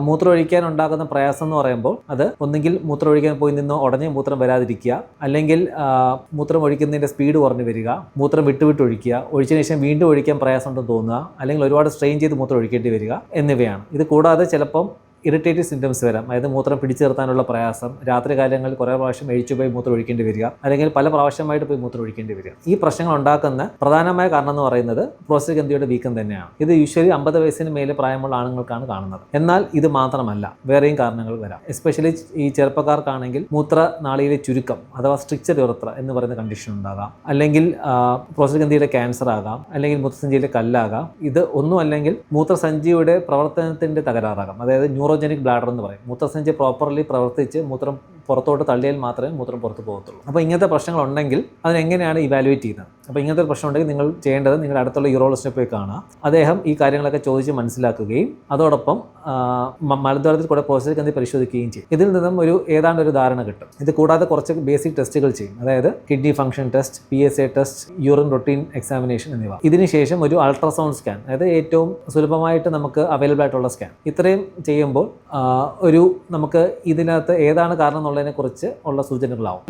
മൂത്രമൊഴിക്കാൻ ഉണ്ടാകുന്ന പ്രയാസം എന്ന് പറയുമ്പോൾ അത് ഒന്നുകിൽ മൂത്രമൊഴിക്കാൻ പോയി നിന്ന് ഉടനെ മൂത്രം വരാതിരിക്കുക, അല്ലെങ്കിൽ മൂത്രം ഒഴിക്കുന്നതിൻ്റെ സ്പീഡ് കുറഞ്ഞു വരിക, മൂത്രം വിട്ടുവിട്ട് ഒഴിക്കുക, ഒഴിച്ചതിന് ശേഷം വീണ്ടും ഒഴിക്കാൻ പ്രയാസമുണ്ടെന്ന് തോന്നുക, അല്ലെങ്കിൽ ഒരുപാട് സ്ട്രെയിൻ ചെയ്ത് മൂത്രം ഒഴിക്കേണ്ടി വരിക എന്നിവയാണ്. ഇത് കൂടാതെ ചിലപ്പം ഇറിറ്റേറ്റീവ് സിംറ്റംസ് വരാം. അതായത് മൂത്രം പിടിച്ചു നിർത്താനുള്ള പ്രയാസം, രാത്രി കാലങ്ങളിൽ കുറേ പ്രാവശ്യം പോയി മൂത്രം ഒഴിക്കേണ്ടി വരിക, അല്ലെങ്കിൽ പല പ്രാവശ്യമായിട്ട് പോയി മൂത്രം ഒഴിക്കേണ്ടി വരിക. ഈ പ്രശ്നങ്ങൾ ഉണ്ടാക്കുന്ന പ്രധാനമായ കാരണം എന്ന് പറയുന്നത് പ്രോസ്റ്റേറ്റ് ഗ്രന്ഥിയുടെ വീക്കം തന്നെയാണ്. ഇത് യൂഷ്വലി 50 വയസ്സിന് മേലെ പ്രായമുള്ള ആണുങ്ങൾക്കാണ് കാണുന്നത്. എന്നാൽ ഇത് മാത്രമല്ല, വേറെയും കാരണങ്ങൾ വരാം. എസ്പെഷ്യലി ഈ ചെറുപ്പക്കാർക്കാണെങ്കിൽ മൂത്രനാളിയിലെ ചുരുക്കം അഥവാ സ്ട്രിക്ചർ യുറത്ര എന്ന് പറയുന്ന കണ്ടീഷൻ ഉണ്ടാകാം, അല്ലെങ്കിൽ പ്രോസ്റ്റേറ്റ് ഗ്രന്ഥിയുടെ ക്യാൻസർ ആകാം, അല്ലെങ്കിൽ മൂത്രസഞ്ചിയിലെ കല്ലാകാം. ഇത് ഒന്നും അല്ലെങ്കിൽ മൂത്രസഞ്ചിയുടെ പ്രവർത്തനത്തിന്റെ തകരാറാകാം. അതായത് ന്യൂറോജനിക് ബ്ലാഡർ എന്ന് പറയും. മൂത്രസഞ്ചി പ്രോപ്പർലി പ്രവർത്തിച്ച് മൂത്രം പുറത്തോട്ട് തള്ളിയാൽ മാത്രമേ മൂത്രം പുറത്ത് പോകത്തുള്ളൂ. അപ്പോൾ ഇങ്ങനത്തെ പ്രശ്നങ്ങൾ ഉണ്ടെങ്കിൽ അതിനെങ്ങനെയാണ് ഇവാലുവേറ്റ് ചെയ്യുന്നത്? അപ്പോൾ ഇങ്ങനത്തെ ഒരു പ്രശ്നം ഉണ്ടെങ്കിൽ നിങ്ങൾ ചെയ്യേണ്ടത് നിങ്ങളുടെ അടുത്തുള്ള യൂറോളജിസ്റ്റിനെ പോയി കാണുക. അദ്ദേഹം ഈ കാര്യങ്ങളൊക്കെ ചോദിച്ച് മനസ്സിലാക്കുകയും അതോടൊപ്പം മലദ്വാരത്തിൽ കൂടെ പ്രോസ്റ്റേറ്റ് ഗ്രന്ഥി പരിശോധിക്കുകയും ചെയ്യും. ഇതിൽ നിന്നും ഏതാണ്ട് ഒരു ധാരണ കിട്ടും. ഇത് കൂടാതെ കുറച്ച് ബേസിക് ടെസ്റ്റുകൾ ചെയ്യും. അതായത് kidney function test, PSA test, urine routine examination എന്നിവ. ഇതിനുശേഷം ഒരു അൾട്രാസൗണ്ട് സ്കാൻ, അതായത് ഏറ്റവും സുലഭമായിട്ട് നമുക്ക് അവൈലബിൾ ആയിട്ടുള്ള സ്കാൻ, ഇത്രയും ചെയ്യുമ്പോൾ നമുക്ക് ഇതിനകത്ത് ഏതാണ് കാരണം എന്നുള്ളതിനെ കുറിച്ച് ഉള്ള സൂചനകളാവും.